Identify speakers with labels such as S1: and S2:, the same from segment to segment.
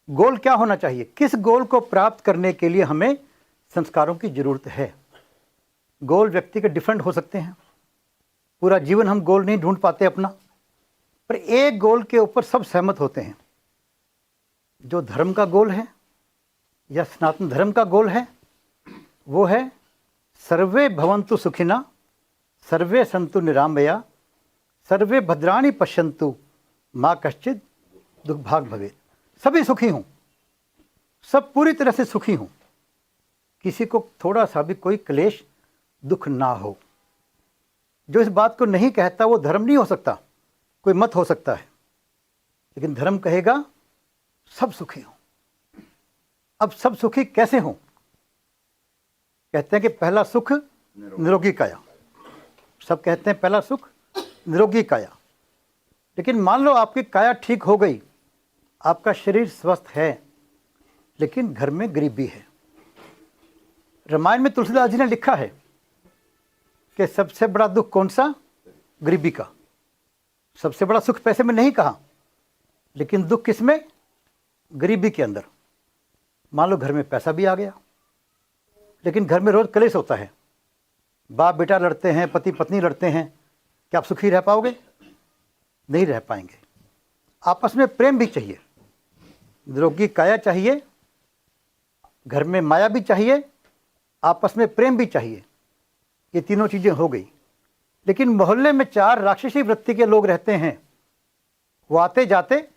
S1: गोल क्या होना चाहिए, किस गोल को प्राप्त करने के लिए हमें संस्कारों की जरूरत है। गोल व्यक्ति के डिफरेंट हो सकते हैं, पूरा जीवन हम गोल नहीं ढूंढ पाते अपना, पर एक गोल के ऊपर सब सहमत होते हैं। जो धर्म का गोल है या सनातन धर्म का गोल है वो है सर्वे भवन्तु सुखिना, सर्वे सन्तु निरामया, सर्वे भद्राणि पश्यन्तु, माँ कश्चित् दुर्भाग भवेत्। सभी सुखी हों, सब पूरी तरह से सुखी हों, किसी को थोड़ा सा भी कोई क्लेश दुख ना हो। जो इस बात को नहीं कहता वो धर्म नहीं हो सकता, कोई मत हो सकता है, लेकिन धर्म कहेगा सब सुखी हों। अब सब सुखी कैसे हों? कहते हैं कि पहला सुख निरोगी काया। सब कहते हैं पहला सुख निरोगी काया, लेकिन मान लो आपकी काया ठीक हो गई, आपका शरीर स्वस्थ है, लेकिन घर में गरीबी है। रामायण में तुलसीदास जी ने लिखा है कि सबसे बड़ा दुख कौन सा? गरीबी का। सबसे बड़ा सुख पैसे में नहीं कहा, लेकिन दुख किस में? गरीबी के अंदर। मान लो घर में पैसा भी आ गया, लेकिन घर में रोज कलेश होता है, बाप बेटा लड़ते हैं, पति पत्नी लड़ते हैं, क्या आप सुखी रह पाओगे? नहीं रह पाएंगे। आपस में प्रेम भी चाहिए, निरोगी काया चाहिए, घर में माया भी चाहिए, आपस में प्रेम भी चाहिए। ये तीनों चीजें हो गई। लेकिन मोहल्ले में 4 राक्षसी वृत्ति के लोग रहते हैं, वो आते जाते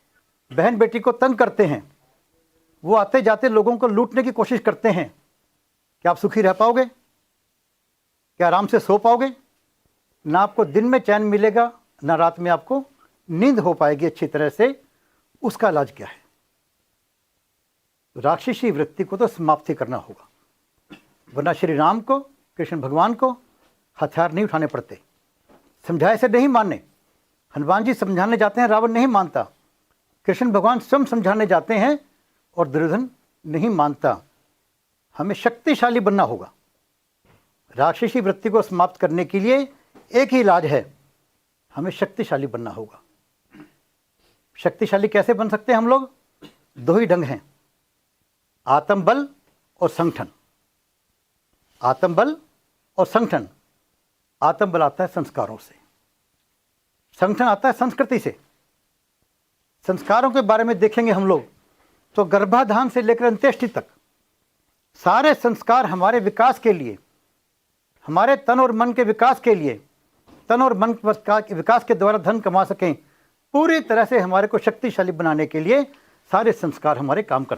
S1: बहन बेटी को तंग करते हैं, वो आते जाते लोगों को लूटने की कोशिश करते हैं। क्या आप सुखी रह पाओगे? क्या आराम से सो पाओगे? ना आपको दिन में चैन मिलेगा, ना रात में आपको नींद हो पाएगी अच्छी तरह से। उसका इलाज क्या है? राक्षसी वृत्ति को तो समाप्ति करना होगा, वरना श्री राम को, कृष्ण भगवान को हथियार नहीं उठाने पड़ते। समझाए से नहीं मानने। हनुमान जी समझाने जाते हैं, रावण नहीं मानता। कृष्ण भगवान स्वयं समझाने जाते हैं और दुर्योधन नहीं मानता। हमें शक्तिशाली बनना होगा। राक्षसी वृत्ति को समाप्त करने के लिए एक ही इलाज है, हमें शक्तिशाली बनना होगा। शक्तिशाली कैसे बन सकते हैं हम लोग? 2 ही ढंग हैं, आत्मबल और संगठन। आत्मबल और संगठन। आत्मबल आता है संस्कारों से, संगठन आता है संस्कृति से। संस्कारों के बारे में देखेंगे हम लोग तो गर्भाधान से लेकर अंत्येष्टि तक सारे संस्कार हमारे विकास के लिए, हमारे तन और मन के विकास के लिए, तन और मन के विकास के द्वारा धन कमा सकें, पूरी तरह से हमारे को शक्तिशाली बनाने के लिए सारे संस्कार हमारे काम करते हैं।